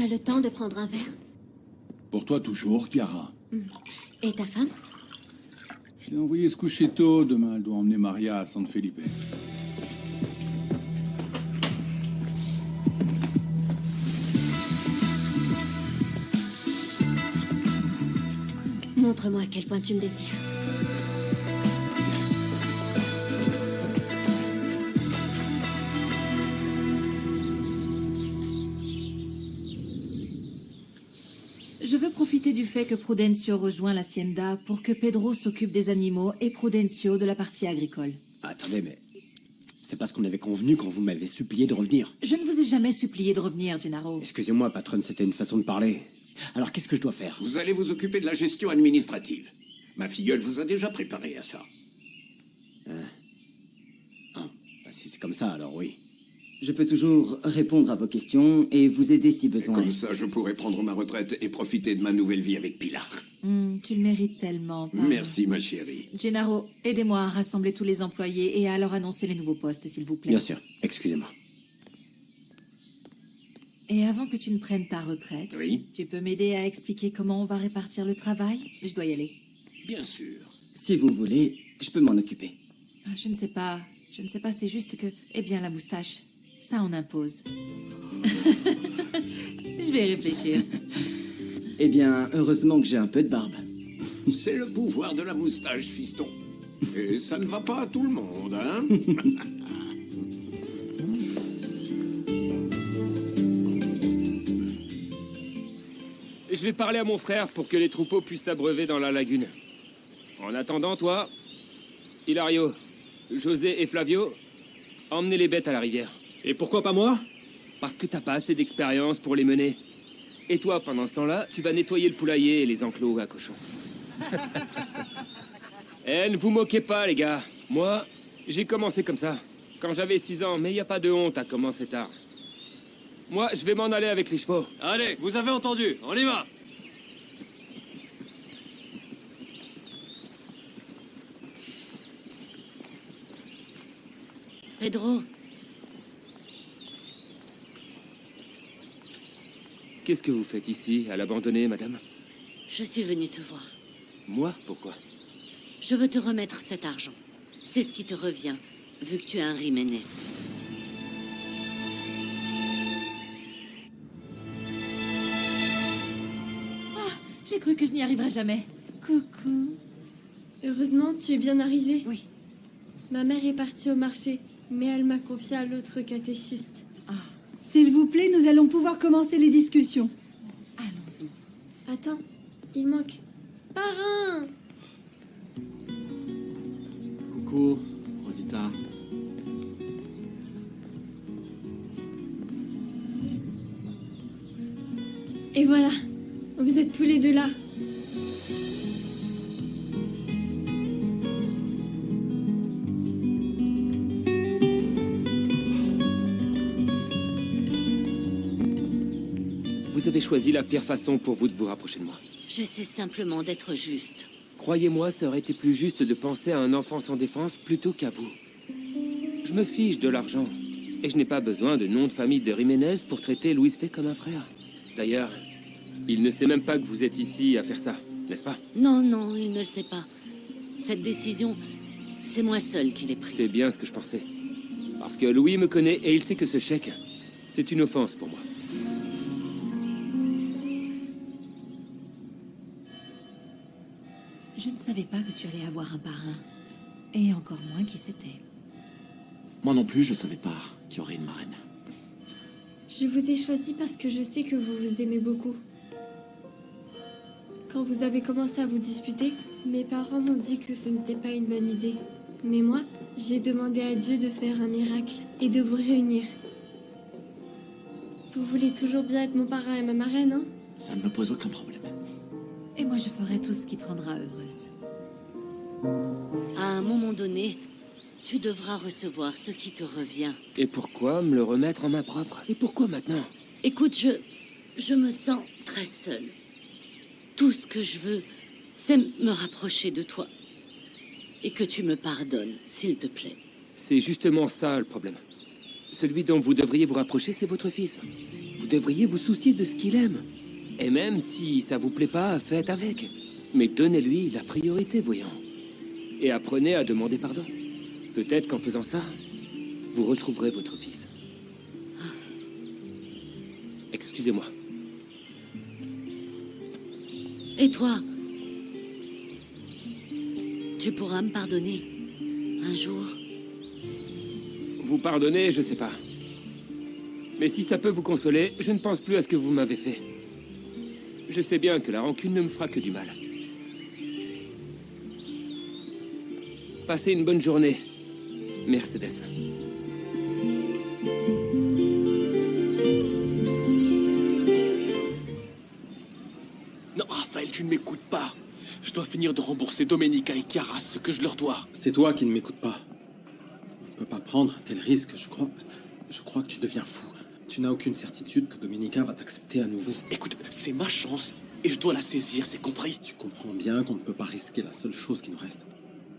Tu as le temps de prendre un verre? Pour toi toujours, Chiara. Et ta femme? Je l'ai envoyé se coucher tôt. Demain, elle doit emmener Maria à San Felipe. Montre-moi à quel point tu me désires. Je veux profiter du fait que Prudencio rejoint l'Hacienda pour que Pedro s'occupe des animaux et Prudencio de la partie agricole. Attendez, mais... C'est pas ce qu'on avait convenu quand vous m'avez supplié de revenir. Je ne vous ai jamais supplié de revenir, Gennaro. Excusez-moi, patronne, c'était une façon de parler. Alors, qu'est-ce que je dois faire? Vous allez vous occuper de la gestion administrative. Ma filleule vous a déjà préparé à ça. Ah, bah, si c'est comme ça, alors oui. Je peux toujours répondre à vos questions et vous aider si besoin. Comme ça, je pourrai prendre ma retraite et profiter de ma nouvelle vie avec Pilar. Tu le mérites tellement. papa. Merci, ma chérie. Gennaro, aidez-moi à rassembler tous les employés et à leur annoncer les nouveaux postes, s'il vous plaît. Bien sûr, excusez-moi. Et avant que tu ne prennes ta retraite, Oui. tu peux m'aider à expliquer comment on va répartir le travail? Je dois y aller. Bien sûr. Si vous voulez, je peux m'en occuper. Ah, je ne sais pas, c'est juste que... Eh bien, la moustache, ça on impose. Je vais réfléchir. Eh bien, heureusement que j'ai un peu de barbe. C'est le pouvoir de la moustache, fiston. Et ça ne va pas à tout le monde, hein? Je vais parler à mon frère pour que les troupeaux puissent s'abreuver dans la lagune. En attendant, toi, Hilario, José et Flavio, emmenez les bêtes à la rivière. Et pourquoi pas moi? Parce que t'as pas assez d'expérience pour les mener. Et toi, pendant ce temps-là, tu vas nettoyer le poulailler et les enclos à cochons. Eh, ne vous moquez pas, les gars. Moi, j'ai commencé comme ça, quand j'avais 6 ans, mais y a pas de honte à commencer tard. Moi, je vais m'en aller avec les chevaux. Allez, vous avez entendu, on y va! Pedro, Qu'est-ce que vous faites ici, à l'abandonner, madame? je suis venue te voir. Moi? Pourquoi? Je veux te remettre cet argent. C'est ce qui te revient, vu que tu es un Jiménez. J'ai cru que je n'y arriverais jamais. Coucou. Heureusement, tu es bien arrivé. Oui. Ma mère est partie au marché, mais elle m'a confié à l'autre catéchiste. S'il vous plaît, nous allons pouvoir commencer les discussions. Allons-y. Attends, il manque... Parrain! Coucou, Rosita. Et voilà, vous êtes tous les deux là. Vous avez choisi la pire façon pour vous de vous rapprocher de moi. J'essaie simplement d'être juste. Croyez-moi, ça aurait été plus juste de penser à un enfant sans défense plutôt qu'à vous. Je me fiche de l'argent. Et je n'ai pas besoin de nom de famille de Jiménez pour traiter Luis Fay comme un frère. D'ailleurs, il ne sait même pas que vous êtes ici à faire ça, n'est-ce pas? Non, non, il ne le sait pas. Cette décision, c'est moi seul qui l'ai prise. C'est bien ce que je pensais. Parce que Louis me connaît et il sait que ce chèque, c'est une offense pour moi. Je ne savais pas que tu allais avoir un parrain. Et encore moins qui c'était. Moi non plus, je savais pas qu'il y aurait une marraine. Je vous ai choisi parce que je sais que vous vous aimez beaucoup. Quand vous avez commencé à vous disputer, mes parents m'ont dit que ce n'était pas une bonne idée. Mais moi, j'ai demandé à Dieu de faire un miracle et de vous réunir. Vous voulez toujours bien être mon parrain et ma marraine, hein? Ça ne me pose aucun problème. Et moi, je ferai tout ce qui te rendra heureuse. À un moment donné, tu devras recevoir ce qui te revient. Et pourquoi me le remettre en main propre? Et pourquoi maintenant? Écoute, je me sens très seule. Tout ce que je veux, c'est me rapprocher de toi. Et que tu me pardonnes, s'il te plaît. C'est justement ça le problème. Celui dont vous devriez vous rapprocher, c'est votre fils. Vous devriez vous soucier de ce qu'il aime. Et même si ça vous plaît pas, faites avec. Mais donnez-lui la priorité, voyons. Et apprenez à demander pardon. Peut-être qu'en faisant ça, vous retrouverez votre fils. Excusez-moi. Et toi? Tu pourras me pardonner un jour? Vous pardonnez, je sais pas. Mais si ça peut vous consoler, je ne pense plus à ce que vous m'avez fait. Je sais bien que la rancune ne me fera que du mal. Passez une bonne journée, Mercedes. Non, Raphaël, tu ne m'écoutes pas. Je dois finir de rembourser Domenica et Chiara ce que je leur dois. C'est toi qui ne m'écoutes pas. On ne peut pas prendre un tel risque, je crois que tu deviens fou. Tu n'as aucune certitude que Domenica va t'accepter à nouveau. Écoute, c'est ma chance et je dois la saisir, c'est compris? Tu comprends bien qu'on ne peut pas risquer la seule chose qui nous reste.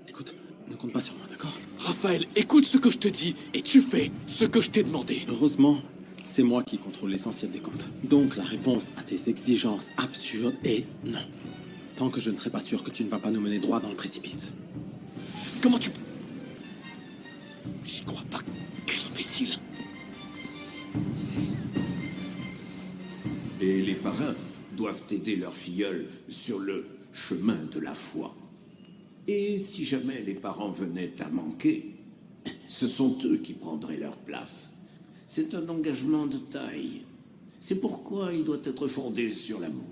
Écoute, ne compte pas sur moi, d'accord? Raphaël, écoute ce que je te dis et tu fais ce que je t'ai demandé. Heureusement, c'est moi qui contrôle l'essentiel des comptes. Donc la réponse à tes exigences absurdes est non. Tant que je ne serai pas sûr que tu ne vas pas nous mener droit dans le précipice. Comment tu... J'y crois pas. Quel imbécile. Et les parrains doivent aider leur filleule sur le chemin de la foi. Et si jamais les parents venaient à manquer, ce sont eux qui prendraient leur place. C'est un engagement de taille. C'est pourquoi il doit être fondé sur l'amour.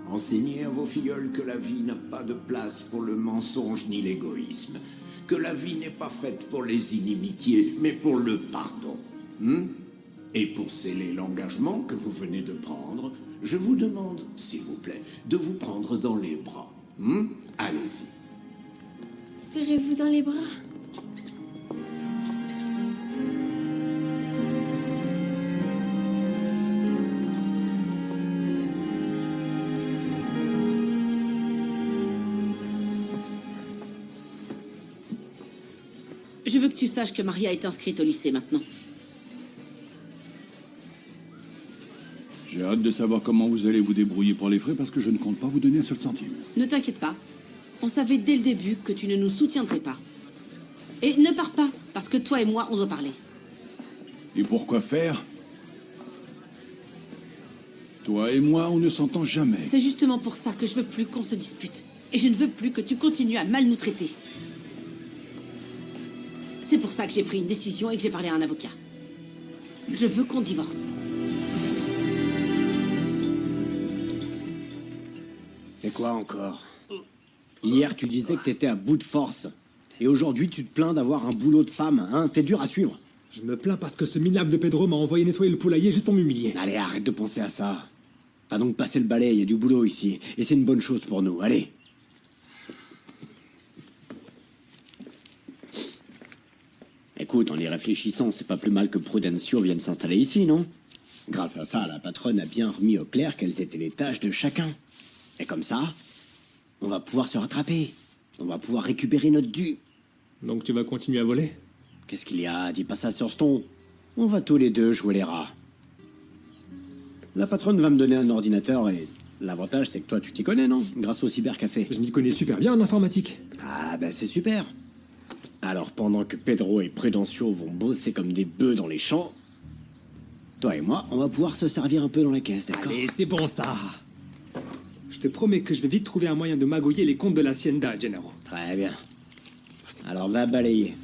Enseignez à vos filleuls que la vie n'a pas de place pour le mensonge ni l'égoïsme. Que la vie n'est pas faite pour les inimitiés, mais pour le pardon. Et pour sceller l'engagement que vous venez de prendre, je vous demande, s'il vous plaît, de vous prendre dans les bras. Allez-y. Serrez-vous dans les bras. Je veux que tu saches que Maria est inscrite au lycée maintenant. J'ai hâte de savoir comment vous allez vous débrouiller pour les frais parce que je ne compte pas vous donner un seul centime. Ne t'inquiète pas. On savait dès le début que tu ne nous soutiendrais pas. Et ne pars pas, parce que toi et moi, on doit parler. Et pourquoi faire? Toi et moi, on ne s'entend jamais. C'est justement pour ça que je veux plus qu'on se dispute. Et je ne veux plus que tu continues à mal nous traiter. C'est pour ça que j'ai pris une décision et que j'ai parlé à un avocat. Je veux qu'on divorce. Et quoi encore? Hier, tu disais que t'étais à bout de force. Et aujourd'hui, tu te plains d'avoir un boulot de femme, hein? T'es dur à suivre. Je me plains parce que ce minable de Pedro m'a envoyé nettoyer le poulailler juste pour m'humilier. Allez, arrête de penser à ça. Va donc passer le balai, il y a du boulot ici. Et c'est une bonne chose pour nous, allez. Écoute, en y réfléchissant, c'est pas plus mal que Prudencio vienne s'installer ici, non? Grâce à ça, la patronne a bien remis au clair quelles étaient les tâches de chacun. Et comme ça, on va pouvoir se rattraper. On va pouvoir récupérer notre dû. Donc tu vas continuer à voler? Qu'est-ce qu'il y a? Dis pas ça sur ce ton. On va tous les deux jouer les rats. La patronne va me donner un ordinateur et l'avantage, c'est que toi, tu t'y connais, non? Grâce au cybercafé. Je m'y connais super bien en informatique. Ah, ben c'est super. Alors, pendant que Pedro et Prudencio vont bosser comme des bœufs dans les champs, toi et moi, on va pouvoir se servir un peu dans la caisse, d'accord? Allez, c'est bon ça. Je te promets que je vais vite trouver un moyen de magouiller les comptes de l'Hacienda, Gennaro. Très bien. Alors, va balayer.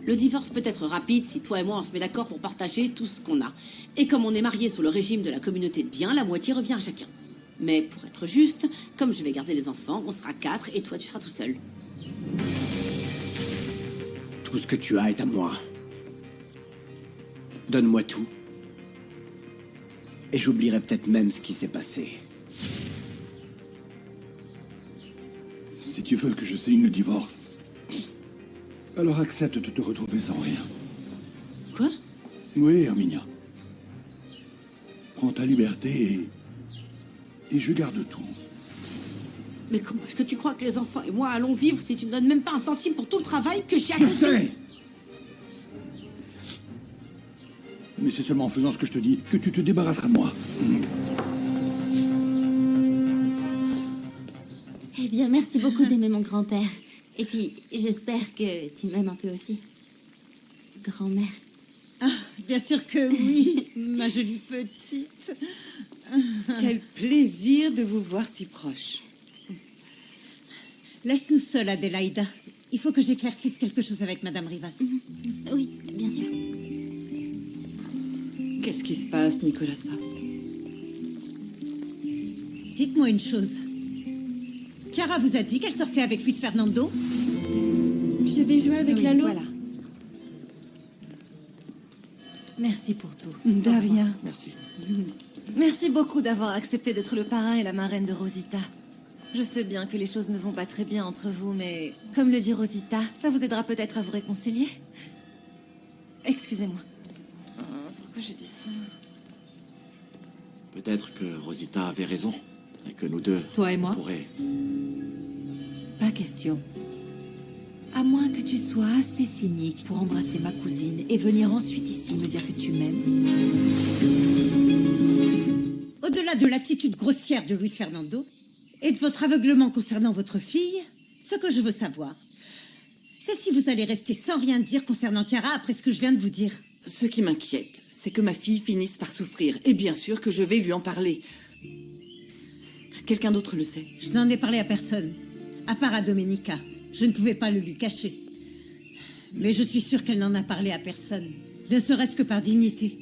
Le divorce peut être rapide si toi et moi on se met d'accord pour partager tout ce qu'on a. Et comme on est mariés sous le régime de la communauté de biens, la moitié revient à chacun. Mais pour être juste, comme je vais garder les enfants, on sera 4 et toi tu seras tout seul. Tout ce que tu as est à moi. Donne-moi tout. Et j'oublierai peut-être même ce qui s'est passé. Si tu veux que je signe le divorce, alors accepte de te retrouver sans rien. Quoi? Oui, Herminia. Prends ta liberté et je garde tout. Mais comment est-ce que tu crois que les enfants et moi allons vivre si tu ne donnes même pas un centime pour tout le travail que j'ai Je accompli? sais. Mais c'est seulement en faisant ce que je te dis que tu te débarrasseras de moi. Eh bien, merci beaucoup d'aimer mon grand-père. Et puis, j'espère que tu m'aimes un peu aussi. Grand-mère. Ah, bien sûr que oui, ma jolie petite. Quel plaisir de vous voir si proche. Laisse-nous seuls, Adélaïda. Il faut que j'éclaircisse quelque chose avec Madame Rivas. Oui, bien sûr. Qu'est-ce qui se passe, Nicolasa? Dites-moi une chose. Chiara vous a dit qu'elle sortait avec Luis Fernando? Je vais jouer avec Lalo. Voilà. Merci pour tout. De rien. Merci. Merci beaucoup d'avoir accepté d'être le parrain et la marraine de Rosita. Je sais bien que les choses ne vont pas très bien entre vous, mais comme le dit Rosita, ça vous aidera peut-être à vous réconcilier. Excusez-moi. Pourquoi j'ai dit ça? Peut-être que Rosita avait raison, et que nous deux... Toi et moi pourrait... Pas question. À moins que tu sois assez cynique pour embrasser ma cousine et venir ensuite ici me dire que tu m'aimes. Au-delà de l'attitude grossière de Luis Fernando et de votre aveuglement concernant votre fille, ce que je veux savoir, c'est si vous allez rester sans rien dire concernant Chiara après ce que je viens de vous dire. Ce qui m'inquiète, c'est que ma fille finisse par souffrir. Et bien sûr que je vais lui en parler. Quelqu'un d'autre le sait. Je n'en ai parlé à personne, à part à Domenica. Je ne pouvais pas le lui cacher. Mais je suis sûre qu'elle n'en a parlé à personne, ne serait-ce que par dignité.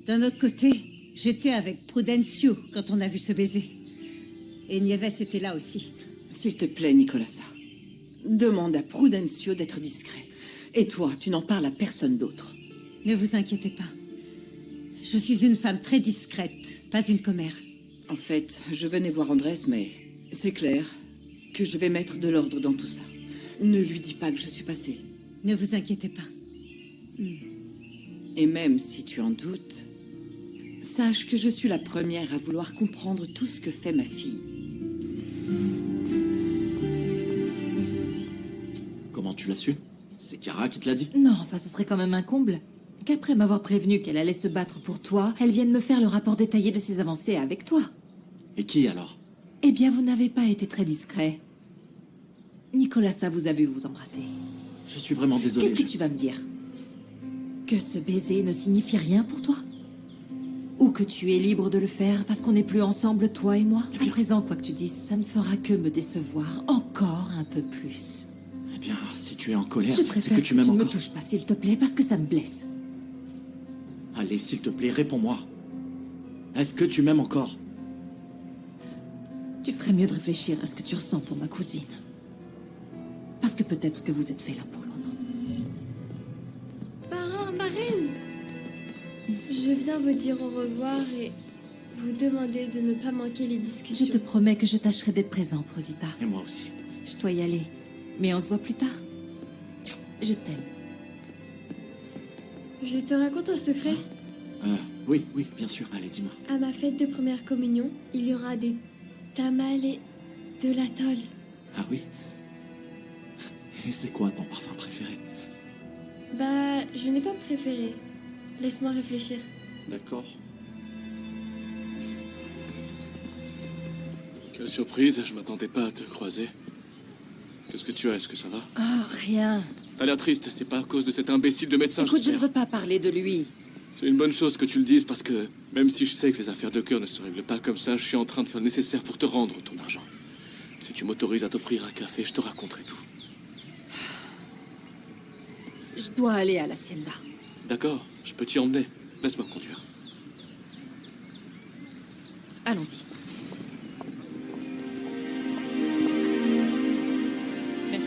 D'un autre côté, j'étais avec Prudencio quand on a vu ce baiser. Et Nieves était là aussi. S'il te plaît, Nicolasa, demande à Prudencio d'être discret. Et toi, tu n'en parles à personne d'autre. Ne vous inquiétez pas. Je suis une femme très discrète, pas une commère. En fait, je venais voir Andrés, mais c'est clair que je vais mettre de l'ordre dans tout ça. Ne lui dis pas que je suis passée. Ne vous inquiétez pas. Et même si tu en doutes, sache que je suis la première à vouloir comprendre tout ce que fait ma fille. Comment tu l'as su? C'est Chiara qui te l'a dit? Non, enfin, ce serait quand même un comble. Qu'après m'avoir prévenu qu'elle allait se battre pour toi, elle vienne me faire le rapport détaillé de ses avancées avec toi. Et qui alors? Eh bien, vous n'avez pas été très discret. Nicolasa vous a vu vous embrasser. Je suis vraiment désolé. Qu'est-ce que tu vas me dire? Que ce baiser ne signifie rien pour toi? Ou que tu es libre de le faire parce qu'on n'est plus ensemble, toi et moi? À présent, quoi que tu dises, ça ne fera que me décevoir encore un peu plus. Eh bien, si tu es en colère, Je c'est préfère que tu m'aimes ne me encore. touches pas, s'il te plaît, parce que ça me blesse. Allez, s'il te plaît, réponds-moi. Est-ce que tu m'aimes encore? Tu ferais mieux de réfléchir à ce que tu ressens pour ma cousine. Parce que peut-être que vous êtes faits l'un pour l'autre. Parrain, marraine, je viens vous dire au revoir et vous demander de ne pas manquer les discussions. Je te promets que je tâcherai d'être présente, Rosita. Et moi aussi. Je dois y aller. Mais on se voit plus tard. Je t'aime. Je te raconte un secret. Oui, bien sûr. Allez, dis-moi. À ma fête de première communion, il y aura des tamales et de l'atoll. Ah oui? Et c'est quoi ton parfum préféré? Bah, je n'ai pas préféré. Laisse-moi réfléchir. D'accord. Quelle surprise, je m'attendais pas à te croiser. Qu'est-ce que tu as? Est-ce que ça va? Oh, rien. T'as l'air triste, c'est pas à cause de cet imbécile de médecin, Écoute, je ne j'espère. veux pas parler de lui. C'est une bonne chose que tu le dises parce que, même si je sais que les affaires de cœur ne se règlent pas comme ça, je suis en train de faire le nécessaire pour te rendre ton argent. Si tu m'autorises à t'offrir un café, je te raconterai tout. Je dois aller à l'Hacienda. D'accord, je peux t'y emmener. Laisse-moi me conduire. Allons-y. Merci.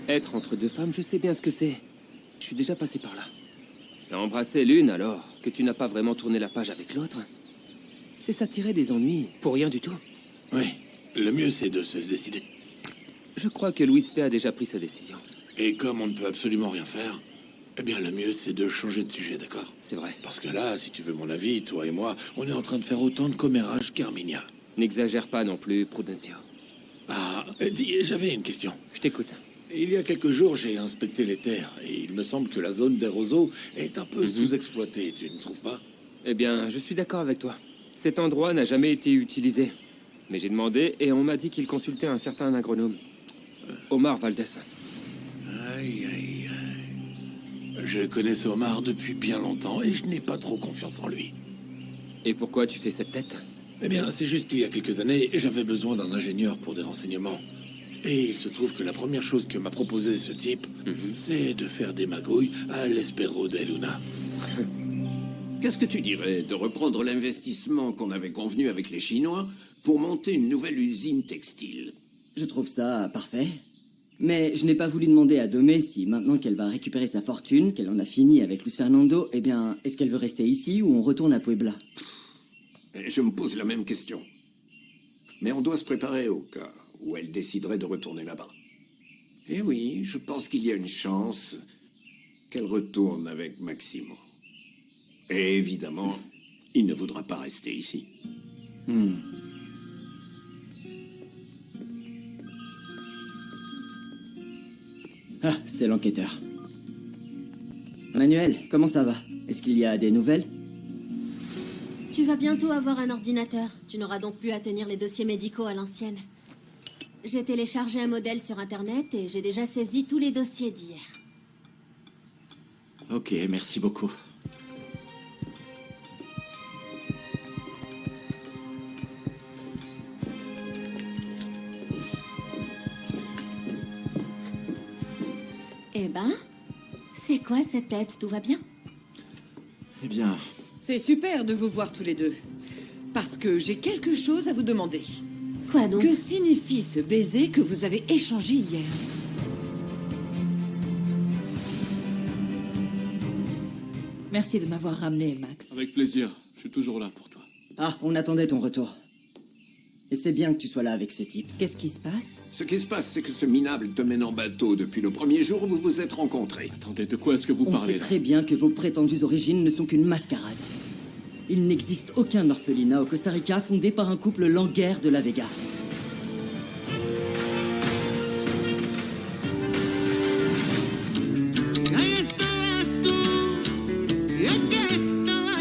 Être entre deux femmes, je sais bien ce que c'est. Je suis déjà passé par là. Embrasser l'une alors que tu n'as pas vraiment tourné la page avec l'autre, c'est s'attirer des ennuis pour rien du tout. Oui, le mieux c'est de se décider. Je crois que Louis Fay a déjà pris sa décision. Et comme on ne peut absolument rien faire, eh bien le mieux c'est de changer de sujet, d'accord? C'est vrai. Parce que là, si tu veux mon avis, toi et moi, on est en train de faire autant de commérages qu'Arminia. N'exagère pas non plus, Prudencio. Ah, dis, j'avais une question. Je t'écoute. Il y a quelques jours, j'ai inspecté les terres, et il me semble que la zone des roseaux est un peu sous-exploitée, tu ne trouves pas? Eh bien, je suis d'accord avec toi. Cet endroit n'a jamais été utilisé. Mais j'ai demandé, et on m'a dit qu'il consultait un certain agronome. Omar Valdez. Aïe, aïe, aïe. Je connais ce Omar depuis bien longtemps, et je n'ai pas trop confiance en lui. Et pourquoi tu fais cette tête? Eh bien, c'est juste qu'il y a quelques années, j'avais besoin d'un ingénieur pour des renseignements. Et il se trouve que la première chose que m'a proposé ce type, c'est de faire des magouilles à l'Espero de Luna. Qu'est-ce que tu dirais de reprendre l'investissement qu'on avait convenu avec les Chinois pour monter une nouvelle usine textile? Je trouve ça parfait. Mais je n'ai pas voulu demander à Domé si, maintenant qu'elle va récupérer sa fortune, qu'elle en a fini avec Luis Fernando, eh bien, est-ce qu'elle veut rester ici ou on retourne à Puebla? Je me pose la même question. Mais on doit se préparer au cas où elle déciderait de retourner là-bas. Et oui, je pense qu'il y a une chance qu'elle retourne avec Maximo. Et évidemment, il ne voudra pas rester ici. Ah, c'est l'enquêteur. Manuel, comment ça va? Est-ce qu'il y a des nouvelles? Tu vas bientôt avoir un ordinateur. Tu n'auras donc plus à tenir les dossiers médicaux à l'ancienne. J'ai téléchargé un modèle sur Internet et j'ai déjà saisi tous les dossiers d'hier. Ok, merci beaucoup. Eh ben, c'est quoi cette tête? Tout va bien? Eh bien... C'est super de vous voir tous les deux. Parce que j'ai quelque chose à vous demander. Quoi donc? Que signifie ce baiser que vous avez échangé hier? Merci de m'avoir ramené, Max. Avec plaisir. Je suis toujours là pour toi. Ah, on attendait ton retour. Et c'est bien que tu sois là avec ce type. Qu'est-ce qui se passe? Ce qui se passe, c'est que ce minable te mène en bateau depuis le premier jour où vous vous êtes rencontrés. Attendez, de quoi est-ce que vous On parlez sait là? très bien que vos prétendues origines ne sont qu'une mascarade. Il n'existe aucun orphelinat au Costa Rica fondé par un couple langueur de la Vega.